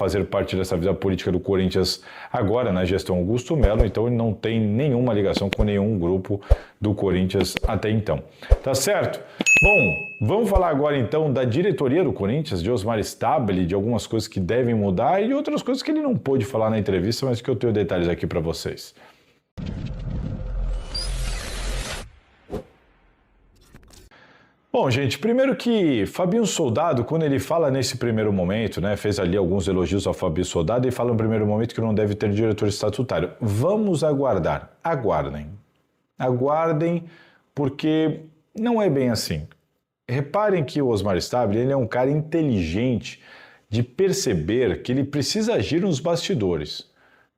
fazer parte dessa vida política do Corinthians agora, na gestão Augusto Melo, então ele não tem nenhuma ligação com nenhum grupo do Corinthians até então. Tá certo? Bom, vamos falar agora então da diretoria do Corinthians, de Osmar Stabile, de algumas coisas que devem mudar e de outras coisas que ele não pôde falar na entrevista, mas que eu tenho detalhes aqui para vocês. Bom, gente, primeiro que Fabinho Soldado, quando ele fala nesse primeiro momento, né, fez ali alguns elogios ao Fabinho Soldado e fala no primeiro momento que não deve ter diretor estatutário. Vamos aguardar, aguardem, porque não é bem assim. Reparem que o Osmar Stabile, ele é um cara inteligente de perceber que ele precisa agir nos bastidores.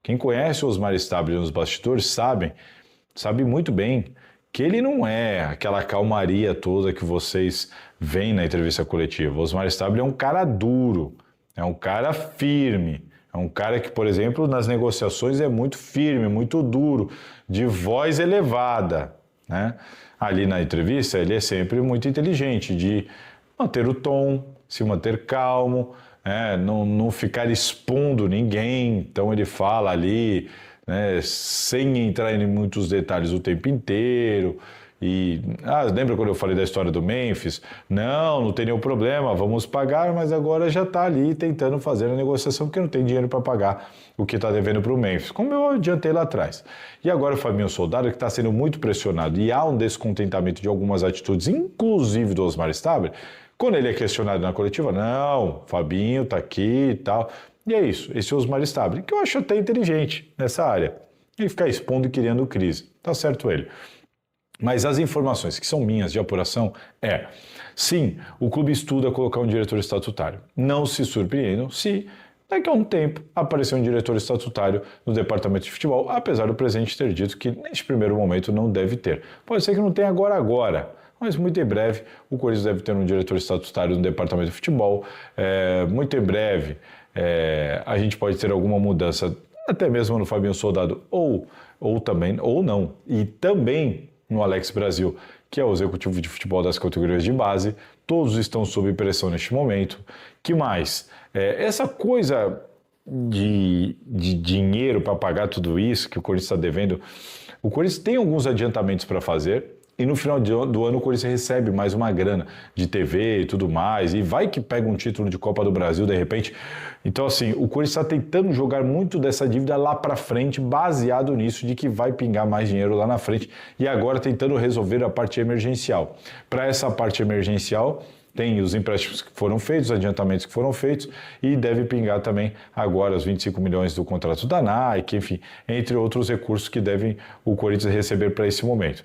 Quem conhece o Osmar Stabile nos bastidores sabe muito bem que ele não é aquela calmaria toda que vocês veem na entrevista coletiva. O Osmar Stabile é um cara duro, é um cara firme, é um cara que, por exemplo, nas negociações é muito firme, muito duro, de voz elevada, né? Ali na entrevista ele é sempre muito inteligente, de manter o tom, se manter calmo, não ficar expondo ninguém, então ele fala ali, né, sem entrar em muitos detalhes o tempo inteiro. E lembra quando eu falei da história do Memphis? Não tem nenhum problema, vamos pagar, mas agora já está ali tentando fazer a negociação porque não tem dinheiro para pagar o que está devendo para o Memphis, como eu adiantei lá atrás. E agora o Fabinho Soldado, que está sendo muito pressionado e há um descontentamento de algumas atitudes, inclusive do Osmar Stabile, quando ele é questionado na coletiva, não, Fabinho está aqui e tal. E é isso, esse Osmar Stabile, que eu acho até inteligente nessa área. Ele ficar expondo e criando crise. Tá certo ele. Mas as informações que são minhas de apuração sim, o clube estuda colocar um diretor estatutário. Não se surpreendam se daqui a um tempo aparecer um diretor estatutário no departamento de futebol, apesar do presidente ter dito que neste primeiro momento não deve ter. Pode ser que não tenha agora. Mas muito em breve o Corinthians deve ter um diretor estatutário no departamento de futebol. Muito em breve a gente pode ter alguma mudança, até mesmo no Fabinho Soldado, ou não. E também no Alex Brasil, que é o executivo de futebol das categorias de base. Todos estão sob pressão neste momento. Que mais? Essa coisa de dinheiro para pagar tudo isso que o Corinthians está devendo, o Corinthians tem alguns adiantamentos para fazer. E no final do ano o Corinthians recebe mais uma grana de TV e tudo mais, e vai que pega um título de Copa do Brasil de repente. Então assim, o Corinthians está tentando jogar muito dessa dívida lá para frente, baseado nisso, de que vai pingar mais dinheiro lá na frente, e agora tentando resolver a parte emergencial. Para essa parte emergencial, tem os empréstimos que foram feitos, os adiantamentos que foram feitos, e deve pingar também agora os 25 milhões do contrato da Nike, enfim, entre outros recursos que devem o Corinthians receber para esse momento.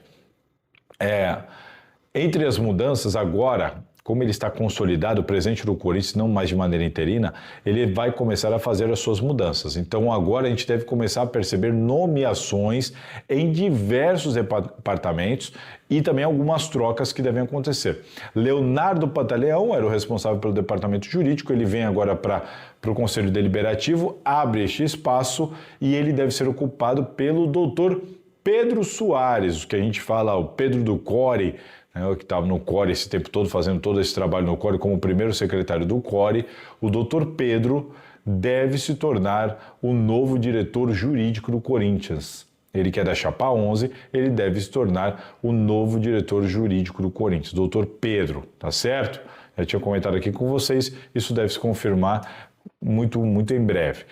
Entre as mudanças agora, como ele está consolidado, o presidente do Corinthians, não mais de maneira interina, ele vai começar a fazer as suas mudanças. Então agora a gente deve começar a perceber nomeações em diversos departamentos e também algumas trocas que devem acontecer. Leonardo Pantaleão era o responsável pelo departamento jurídico, ele vem agora para o Conselho Deliberativo, abre este espaço e ele deve ser ocupado pelo doutor Pedro Soares, que a gente fala, o Pedro do Core, né, que estava no Core esse tempo todo, fazendo todo esse trabalho no Core como primeiro secretário do Core. O doutor Pedro deve se tornar o novo diretor jurídico do Corinthians. Ele que é da Chapa 11, ele deve se tornar o novo diretor jurídico do Corinthians, doutor Pedro, tá certo? Eu tinha comentado aqui com vocês, isso deve se confirmar muito em breve.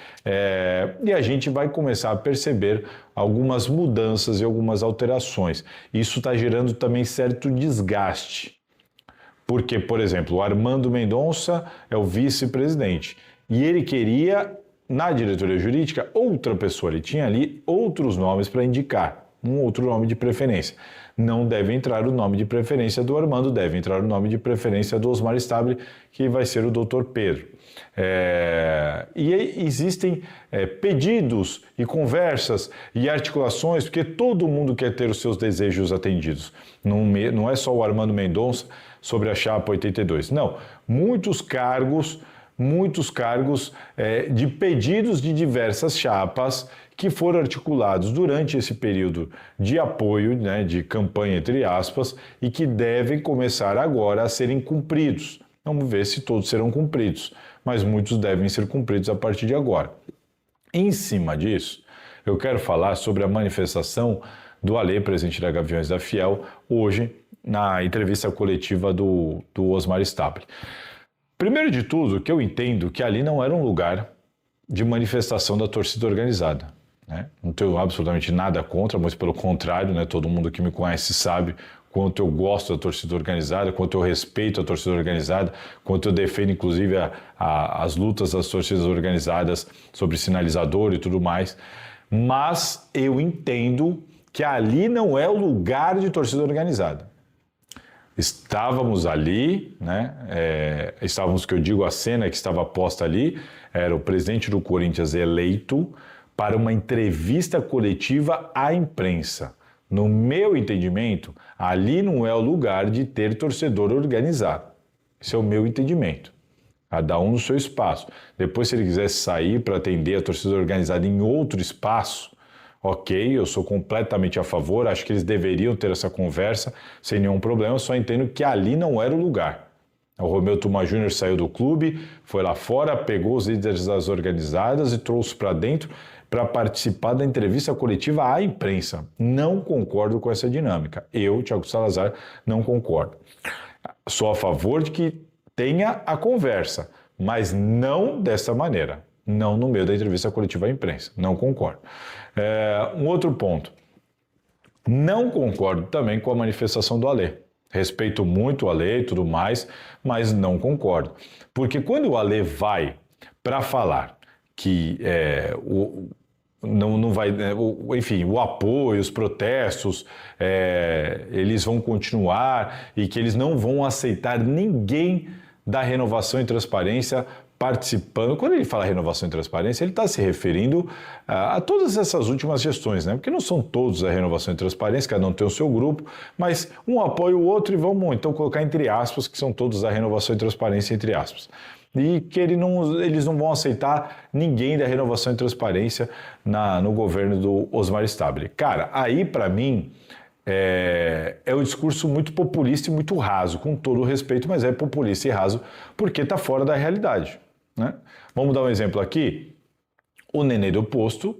E a gente vai começar a perceber algumas mudanças e algumas alterações. Isso está gerando também certo desgaste. Porque, por exemplo, o Armando Mendonça é o vice-presidente e ele queria, na diretoria jurídica, outra pessoa. Ele tinha ali outros nomes para indicar, um outro nome de preferência. Não deve entrar o nome de preferência do Armando, deve entrar o nome de preferência do Osmar Stabile, que vai ser o doutor Pedro. E existem pedidos e conversas e articulações, porque todo mundo quer ter os seus desejos atendidos. Não é só o Armando Mendonça sobre a Chapa 82. Não, muitos cargos de pedidos de diversas chapas que foram articulados durante esse período de apoio, né, de campanha entre aspas, e que devem começar agora a serem cumpridos. Vamos ver se todos serão cumpridos. mas muitos devem ser cumpridos a partir de agora. Em cima disso, eu quero falar sobre a manifestação do Alê, presidente da Gaviões da Fiel, hoje na entrevista coletiva do Osmar Stabile. Primeiro de tudo, que eu entendo que ali não era um lugar de manifestação da torcida organizada. Né? Não tenho absolutamente nada contra, mas pelo contrário, né? Todo mundo que me conhece sabe quanto eu gosto da torcida organizada, quanto eu respeito a torcida organizada, quanto eu defendo, inclusive, as lutas das torcidas organizadas sobre sinalizador e tudo mais. Mas eu entendo que ali não é o lugar de torcida organizada. Estávamos ali, né? Estávamos, que eu digo, a cena que estava posta ali, era o presidente do Corinthians eleito para uma entrevista coletiva à imprensa. No meu entendimento, ali não é o lugar de ter torcedor organizado. Esse é o meu entendimento. Cada um no seu espaço. Depois, se ele quisesse sair para atender a torcida organizada em outro espaço, ok, eu sou completamente a favor, acho que eles deveriam ter essa conversa sem nenhum problema, só entendo que ali não era o lugar. O Romeu Tuma Júnior saiu do clube, foi lá fora, pegou os líderes das organizadas e trouxe para dentro para participar da entrevista coletiva à imprensa. Não concordo com essa dinâmica. Eu, Thiago Salazar, não concordo. Sou a favor de que tenha a conversa, mas não dessa maneira. Não no meio da entrevista coletiva à imprensa. Não concordo. Um outro ponto. Não concordo também com a manifestação do Alê. Respeito muito o Alê e tudo mais, mas não concordo. Porque quando o Alê vai para falar que não vai, enfim, o apoio, os protestos, eles vão continuar e que eles não vão aceitar ninguém da Renovação e Transparência participando. Quando ele fala renovação e transparência, ele está se referindo a todas essas últimas gestões, né? Porque não são todos a renovação e transparência, cada um tem o seu grupo, mas um apoia o outro e vamos então colocar entre aspas que são todos a renovação e transparência entre aspas. E que eles não vão aceitar ninguém da renovação e transparência no governo do Osmar Stabile. Cara, aí para mim é um discurso muito populista e muito raso, com todo o respeito, mas é populista e raso porque está fora da realidade. Né? Vamos dar um exemplo aqui. O Nenê do Posto,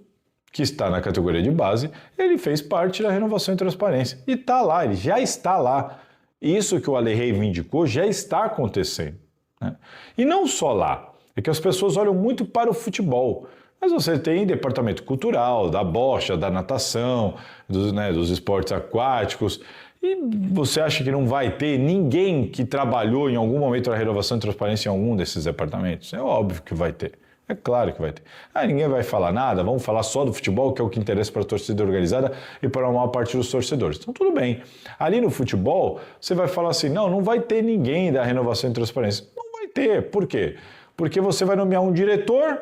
que está na categoria de base, ele fez parte da renovação e transparência. E está lá, ele já está lá. Isso que o Ale reivindicou já está acontecendo. Né? E não só lá, é que as pessoas olham muito para o futebol. Mas você tem departamento cultural, da bocha, da natação, dos esportes aquáticos. E você acha que não vai ter ninguém que trabalhou em algum momento na renovação e transparência em algum desses departamentos? É óbvio que vai ter. É claro que vai ter. Ninguém vai falar nada, vamos falar só do futebol, que é o que interessa para a torcida organizada e para a maior parte dos torcedores. Então, tudo bem. Ali no futebol, você vai falar assim, não vai ter ninguém da renovação e transparência. Não vai ter. Por quê? Porque você vai nomear um diretor,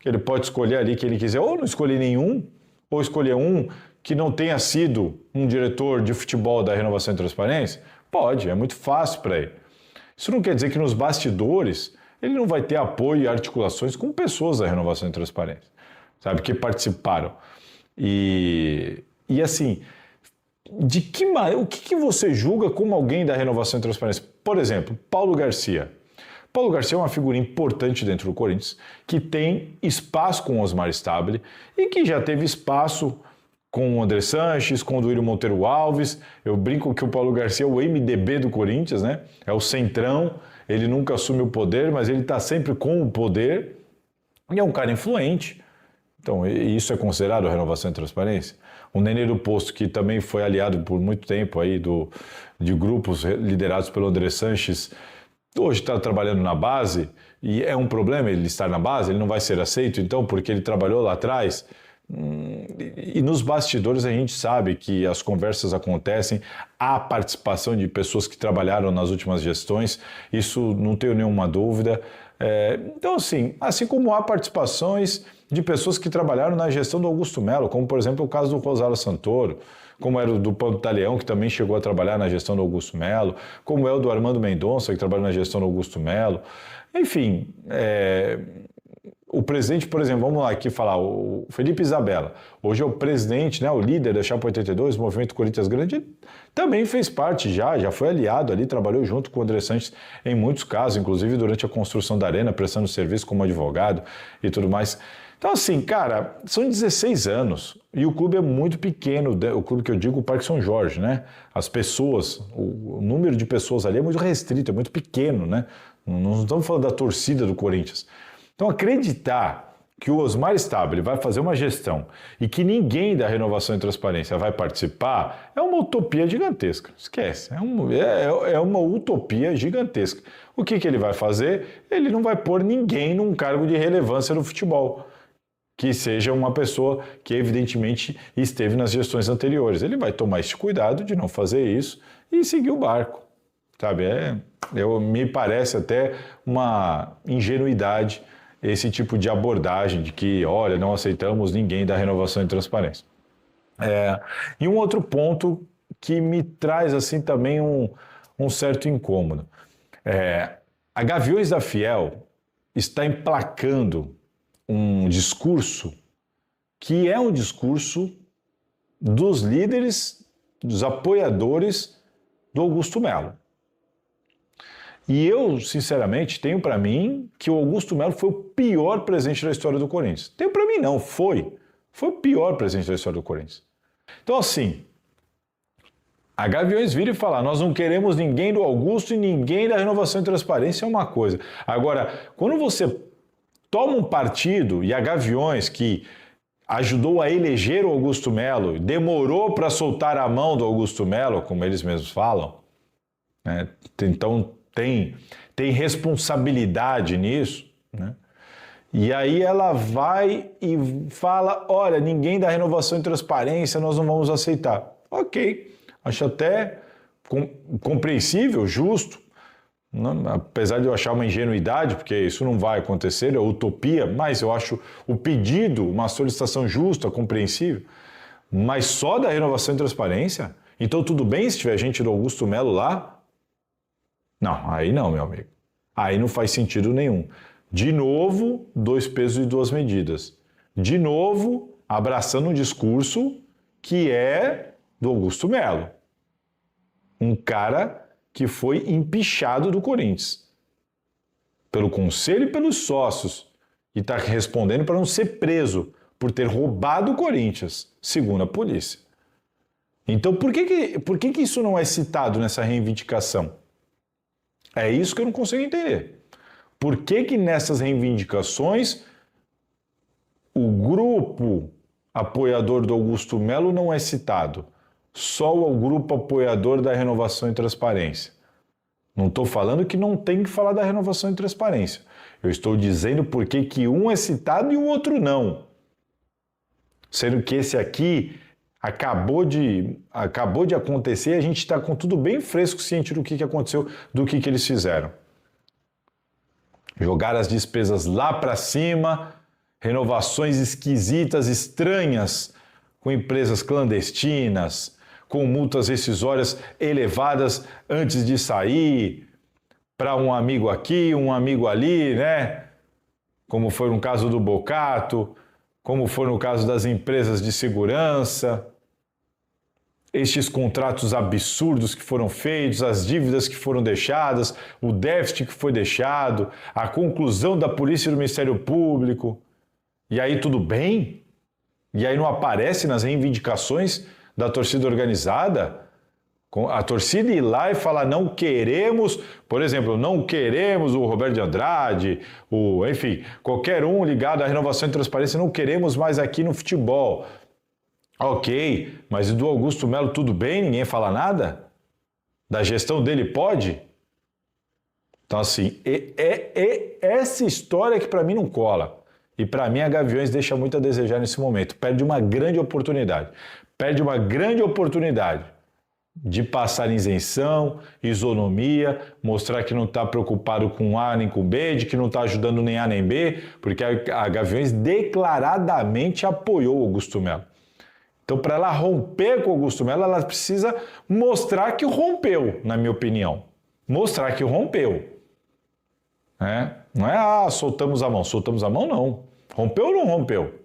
que ele pode escolher ali quem ele quiser, ou não escolher nenhum, ou escolher um que não tenha sido um diretor de futebol da Renovação e Transparência? Pode, é muito fácil para ele. Isso não quer dizer que nos bastidores ele não vai ter apoio e articulações com pessoas da Renovação e Transparência, sabe, que participaram. E assim, o que você julga como alguém da Renovação e Transparência? Por exemplo, Paulo Garcia. Paulo Garcia é uma figura importante dentro do Corinthians, que tem espaço com o Osmar Stabile e que já teve espaço com o André Sanches, com o Duílio Monteiro Alves. Eu brinco que o Paulo Garcia é o MDB do Corinthians, né? É o centrão, ele nunca assume o poder, mas ele está sempre com o poder e é um cara influente. Então, isso é considerado renovação e transparência? O Nenê do Posto, que também foi aliado por muito tempo aí de grupos liderados pelo André Sanches, hoje está trabalhando na base e é um problema ele estar na base, ele não vai ser aceito, então, porque ele trabalhou lá atrás. E nos bastidores a gente sabe que as conversas acontecem, há participação de pessoas que trabalharam nas últimas gestões, isso não tenho nenhuma dúvida. Então, assim como há participações de pessoas que trabalharam na gestão do Augusto Melo, como por exemplo o caso do Rosário Santoro, como era o do Pantaleão, que também chegou a trabalhar na gestão do Augusto Melo, como é o do Armando Mendonça, que trabalha na gestão do Augusto Melo. Enfim, presidente, por exemplo, vamos lá aqui falar, o Felipe Isabella, hoje é o presidente, né, o líder da Chapa 82, do Movimento Corinthians Grande, também fez parte já foi aliado ali, trabalhou junto com o André Sanches em muitos casos, inclusive durante a construção da arena, prestando serviço como advogado e tudo mais. Então, assim, cara, são 16 anos e o clube é muito pequeno, o clube que eu digo, o Parque São Jorge, né? As pessoas, o número de pessoas ali é muito restrito, é muito pequeno, né? Não estamos falando da torcida do Corinthians. Então, acreditar que o Osmar Stabile vai fazer uma gestão e que ninguém da Renovação e Transparência vai participar é uma utopia gigantesca. Esquece, é uma utopia gigantesca. O que ele vai fazer? Ele não vai pôr ninguém num cargo de relevância no futebol, que seja uma pessoa que evidentemente esteve nas gestões anteriores. Ele vai tomar esse cuidado de não fazer isso e seguir o barco, sabe? Me parece até uma ingenuidade esse tipo de abordagem de que, olha, não aceitamos ninguém da Renovação e Transparência. E um outro ponto que me traz assim também um certo incômodo. A Gaviões da Fiel está emplacando um discurso que é um discurso dos líderes, dos apoiadores do Augusto Melo. E eu, sinceramente, tenho para mim que o Augusto Melo foi o pior presidente da história do Corinthians. Tenho para mim não, foi o pior presidente da história do Corinthians. Então, assim, a Gaviões vira e fala, nós não queremos ninguém do Augusto e ninguém da Renovação e Transparência é uma coisa. Agora, quando você toma um partido, e a Gaviões, que ajudou a eleger o Augusto Melo, demorou para soltar a mão do Augusto Melo, como eles mesmos falam, né? Então tem responsabilidade nisso, né? E aí ela vai e fala, olha, ninguém da Renovação e Transparência, nós não vamos aceitar. Ok, acho até compreensível, justo, não, apesar de eu achar uma ingenuidade, porque isso não vai acontecer, é utopia, mas eu acho o pedido, uma solicitação justa, compreensível, mas só da Renovação e Transparência? Então tudo bem se tiver gente do Augusto Melo lá? Não, aí não, meu amigo. Aí não faz sentido nenhum. De novo, 2 pesos e 2 medidas. De novo, abraçando um discurso que é do Augusto Melo. Um cara que foi empichado do Corinthians. Pelo conselho e pelos sócios. E está respondendo para não ser preso por ter roubado o Corinthians, segundo a polícia. Então, por que isso não é citado nessa reivindicação? É isso que eu não consigo entender. Por que nessas reivindicações o grupo apoiador do Augusto Melo não é citado? Só o grupo apoiador da Renovação e Transparência. Não estou falando que não tem que falar da Renovação e Transparência. Eu estou dizendo por que um é citado e o outro não. Sendo que esse aqui acabou de acontecer e a gente está com tudo bem fresco ciente do que aconteceu, do que eles fizeram. Jogaram as despesas lá para cima, renovações esquisitas, estranhas, com empresas clandestinas, com multas rescisórias elevadas antes de sair, para um amigo aqui, um amigo ali, né? Como foi no caso do Bocato, como foi no caso das empresas de segurança. Estes contratos absurdos que foram feitos, as dívidas que foram deixadas, o déficit que foi deixado, a conclusão da polícia e do Ministério Público. E aí tudo bem? E aí não aparece nas reivindicações da torcida organizada? A torcida ir lá e falar não queremos, por exemplo, não queremos o Roberto de Andrade, enfim, qualquer um ligado à Renovação e Transparência, não queremos mais aqui no futebol. Ok, mas e do Augusto Melo tudo bem? Ninguém fala nada? Da gestão dele pode? Então assim, essa história que para mim não cola. E para mim a Gaviões deixa muito a desejar nesse momento. Perde uma grande oportunidade. Perde uma grande oportunidade de passar isenção, isonomia, mostrar que não está preocupado com A nem com B, de que não está ajudando nem A nem B, porque a Gaviões declaradamente apoiou o Augusto Melo. Então, para ela romper com o Augusto Melo, ela precisa mostrar que rompeu, na minha opinião. Mostrar que rompeu. Não é, soltamos a mão. Soltamos a mão, não. Rompeu ou não rompeu?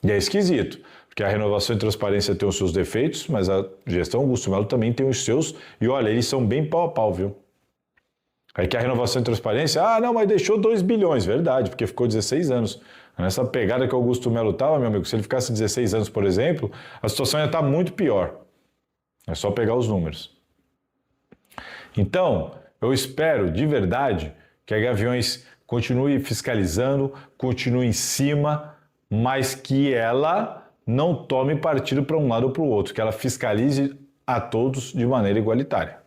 E é esquisito, porque a renovação e transparência tem os seus defeitos, mas a gestão Augusto Melo também tem os seus, e olha, eles são bem pau a pau, viu? Aí que a renovação e transparência, não, mas deixou 2 bilhões, verdade, porque ficou 16 anos. Nessa pegada que o Augusto Melo estava, meu amigo, se ele ficasse 16 anos, por exemplo, a situação ia estar muito pior. É só pegar os números. Então, eu espero de verdade que a Gaviões continue fiscalizando, continue em cima, mas que ela não tome partido para um lado ou para o outro, que ela fiscalize a todos de maneira igualitária.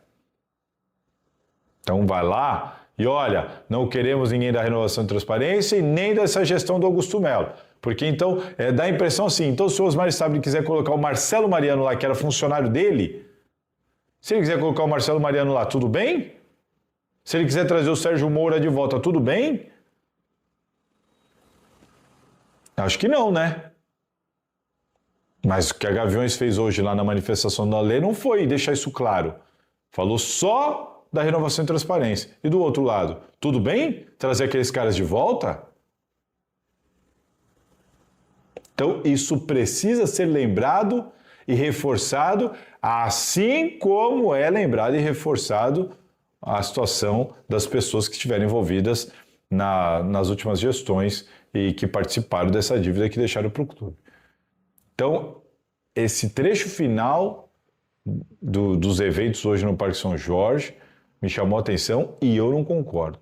Então vai lá e olha, não queremos ninguém da renovação e transparência e nem dessa gestão do Augusto Melo. Porque então dá a impressão assim, então se o Osmar Stabile quiser colocar o Marcelo Mariano lá, que era funcionário dele, se ele quiser colocar o Marcelo Mariano lá, tudo bem? Se ele quiser trazer o Sérgio Moura de volta, tudo bem? Acho que não, né? Mas o que a Gaviões fez hoje lá na manifestação da lei não foi deixar isso claro. Falou só da renovação e transparência. E do outro lado, tudo bem trazer aqueles caras de volta? Então, isso precisa ser lembrado e reforçado, assim como é lembrado e reforçado a situação das pessoas que estiveram envolvidas nas últimas gestões e que participaram dessa dívida que deixaram para o clube. Então, esse trecho final dos eventos hoje no Parque São Jorge me chamou a atenção e eu não concordo.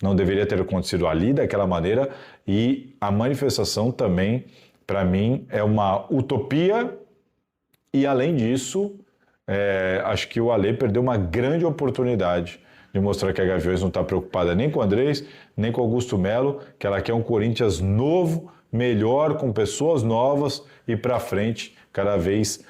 Não deveria ter acontecido ali daquela maneira e a manifestação também, para mim, é uma utopia e, além disso, acho que o Alê perdeu uma grande oportunidade de mostrar que a Gaviões não está preocupada nem com o Andrés, nem com o Augusto Melo, que ela quer um Corinthians novo, melhor, com pessoas novas e para frente, cada vez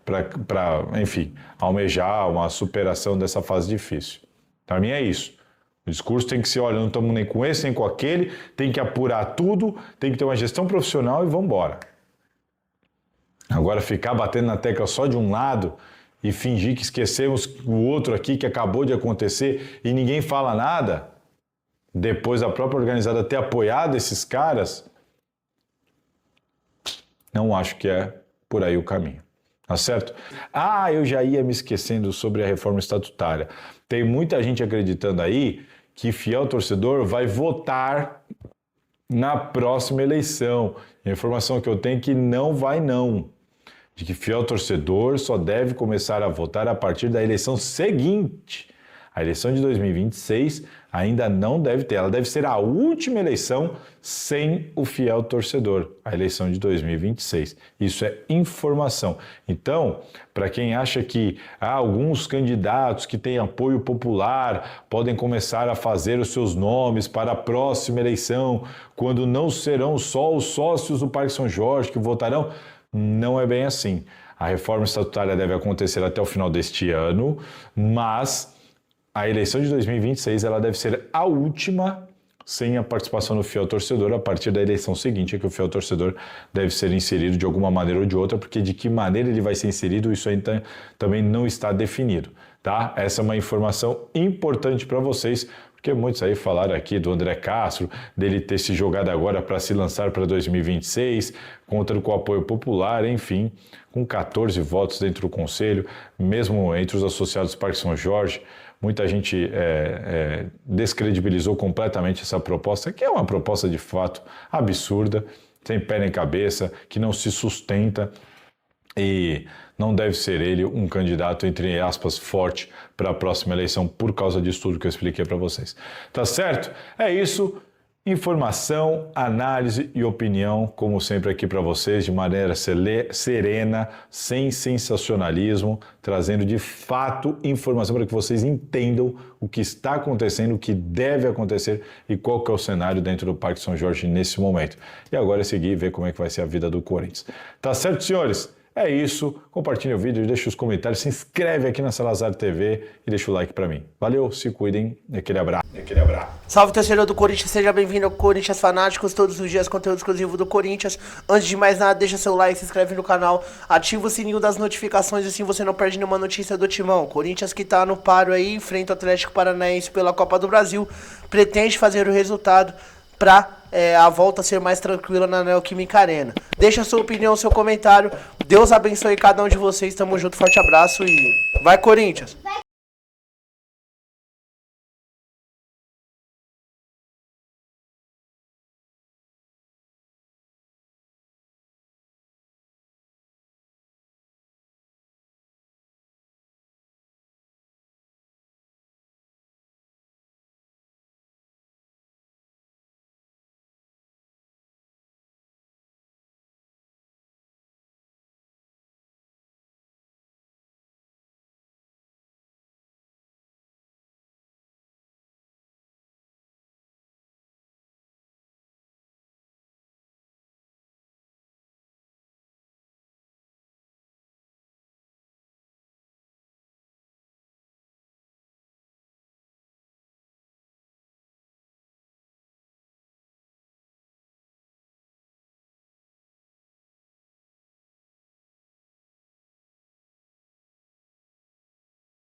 para, enfim, almejar uma superação dessa fase difícil. Para mim é isso. O discurso tem que ser, olha, não estamos nem com esse, nem com aquele, tem que apurar tudo, tem que ter uma gestão profissional e vamos embora. Agora ficar batendo na tecla só de um lado e fingir que esquecemos o outro aqui que acabou de acontecer e ninguém fala nada, depois da própria organizada ter apoiado esses caras, não acho que é por aí o caminho. Tá certo? Eu já ia me esquecendo sobre a reforma estatutária. Tem muita gente acreditando aí que fiel torcedor vai votar na próxima eleição. A informação que eu tenho é que não vai não. De que fiel torcedor só deve começar a votar a partir da eleição seguinte. A eleição de 2026 ainda não deve ter. Ela deve ser a última eleição sem o fiel torcedor. A eleição de 2026. Isso é informação. Então, para quem acha que alguns candidatos que têm apoio popular podem começar a fazer os seus nomes para a próxima eleição, quando não serão só os sócios do Parque São Jorge que votarão, não é bem assim. A reforma estatutária deve acontecer até o final deste ano, mas a eleição de 2026 ela deve ser a última sem a participação do fiel torcedor. A partir da eleição seguinte é que o fiel torcedor deve ser inserido de alguma maneira ou de outra, porque de que maneira ele vai ser inserido, isso ainda também não está definido, tá? Essa é uma informação importante para vocês, porque muitos aí falaram aqui do André Castro, dele ter se jogado agora para se lançar para 2026, contando com o apoio popular, enfim, com 14 votos dentro do Conselho, mesmo entre os associados do Parque São Jorge. Muita gente descredibilizou completamente essa proposta, que é uma proposta de fato absurda, sem pé nem cabeça, que não se sustenta e não deve ser ele um candidato, entre aspas, forte para a próxima eleição por causa disso tudo que eu expliquei para vocês. Tá certo? É isso. Informação, análise e opinião, como sempre aqui para vocês, de maneira serena, sem sensacionalismo, trazendo de fato informação para que vocês entendam o que está acontecendo, o que deve acontecer e qual que é o cenário dentro do Parque São Jorge nesse momento. E agora é seguir e ver como é que vai ser a vida do Corinthians. Tá certo, senhores? É isso, compartilha o vídeo, deixa os comentários, se inscreve aqui na Salazar TV e deixa o like pra mim. Valeu, se cuidem, aquele abraço. Salve, torcedor do Corinthians, seja bem-vindo ao Corinthians Fanáticos, todos os dias conteúdo exclusivo do Corinthians. Antes de mais nada, deixa seu like, se inscreve no canal, ativa o sininho das notificações, assim você não perde nenhuma notícia do Timão. Corinthians que tá no paro aí, enfrenta o Atlético Paranaense pela Copa do Brasil, pretende fazer o resultado pra a volta ser mais tranquila na Neoquímica Arena. Deixa a sua opinião, seu comentário, Deus abençoe cada um de vocês, tamo junto, forte abraço e vai Corinthians!